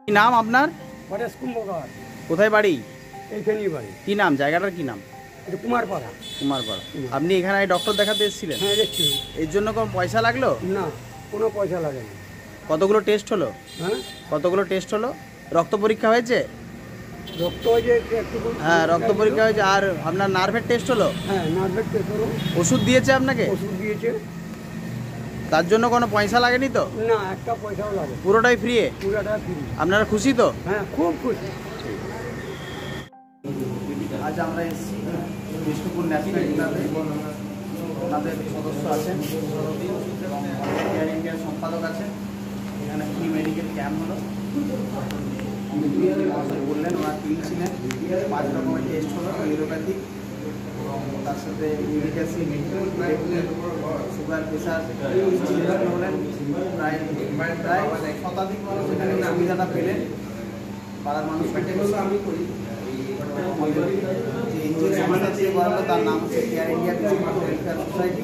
কি নাম আপনার? পরেশ কুম্ভকার। কোথায় বাড়ি? এইখানেই বাড়ি। কি নাম জায়গাটার কি নাম? এটা কুমারপাড়া। কুমারপাড়া। আপনি এখানে ডক্টর দেখাতে এসেছিলেন? হ্যাঁ দেখছি। এর জন্য কোনো পয়সা লাগলো? না, কোনো পয়সা লাগে না। কতগুলো টেস্ট হলো? হ্যাঁ, কতগুলো টেস্ট হলো? রক্ত পরীক্ষা হয়েছে? রক্ত হয়েছে একটু। হ্যাঁ, রক্ত পরীক্ষা হয়েছে। আর আপনার নার্ভের টেস্ট হলো? হ্যাঁ, নার্ভের টেস্ট হলো। ওষুধ দিয়েছে আপনাকে? ওষুধ দিয়েছে। তার জন্য কোনো পয়সা লাগেনি তো? না, একটা পয়সাও লাগে। পুরোটাই ফ্রি? পুরোটা ফ্রি। আপনারা খুশি তো? হ্যাঁ, খুব খুশি। আজ আমরা এসেছি বিষ্ণুপুর ন্যাশনাল ক্লাবে। ওনাদের সদস্য আছেন এবং কেয়ার ইন্ডিয়ার সম্পাদক আছেন। এখানে ফ্রি মেডিকেল ক্যাম্প হলো। বললেন ওনার টিম ছিলেন। 5 রকমের টেস্ট হলো নিউরোপ্যাথিক এবং তার সাথে ইউরিক অ্যাসিড, সুগার, প্রেশার হলেন। প্রায় শতাধিক মানুষ এখানে সুবিধাটা পেলেন। পাড়ার মানুষ আমি করি যে এনজিও সংস্থা থেকে করা হলো, তার নাম হচ্ছে কেয়ার ইন্ডিয়া ওয়েলফেয়ার সোসাইটি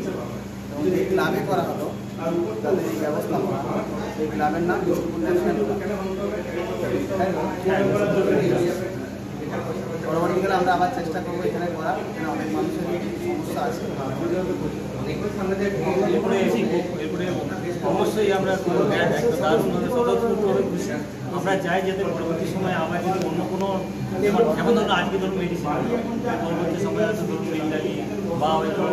এবং যে ক্লাবে করা হলো তাদের এই ব্যবস্থা করা হলো। সেই ক্লাবের নাম বিষ্ণুপুর ন্যাশনাল ক্লাব। পরবর্তীকালে আমরা আবার চেষ্টা করবো এখানে করা। এখানে অনেক মানুষের সমস্যা আছে। অবশ্যই আমরা আমরা চাই যাতে পরবর্তী সময় আবার যদি অন্য কোনো যেমন ধরুন আজকে ধরুন মেডিসিন পরবর্তী সময় আছে ধরুন ইন্টারি বা হয়তো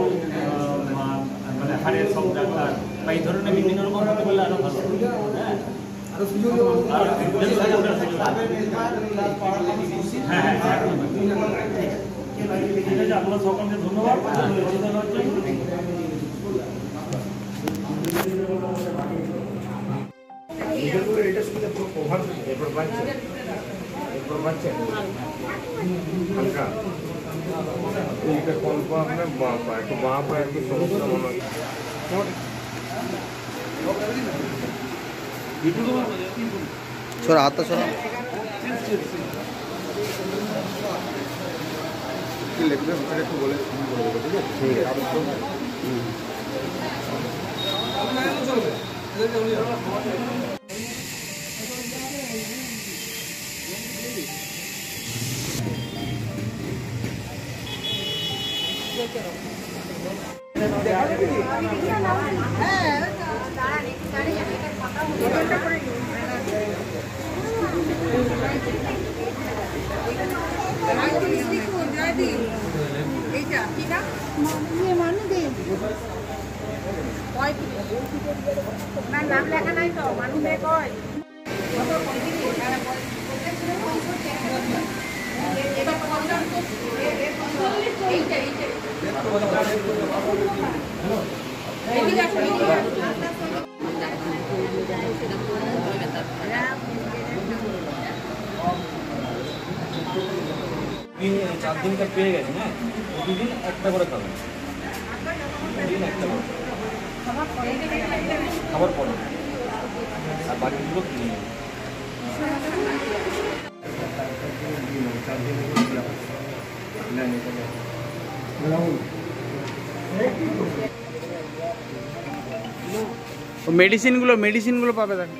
মানে হাড়ের সব ডাক্তার বা এই ধরনের বিভিন্ন রকম হতে পারলে আরও ভালো। হ্যাঁ হ্যাঁ হ্যাঁ, ঠিক আছে। আপনার সকলকে ধন্যবাদ। এটা শুনলে পুরো প্রভাব এরপর বাড়ছে হালকা এইটা কল্প আপনার বাপা একটু বাপা একটু সমস্যা মনে হয়। ছোড়া হাতটা ছোড়া। কি লিখবে একটু বলে ঠিক আছে, ঠিক আছে। নাম লেখা নাই তো মানুষে কয় দিন 4 দিনটা পেয়ে গেছেন। হ্যাঁ, প্রতিদিন একটা করে খাবেন, প্রতিদিন একটা করে খাবার পরে আর বাকিগুলো কিনে নেবেন। মেডিসিনগুলো পাবে দেখো।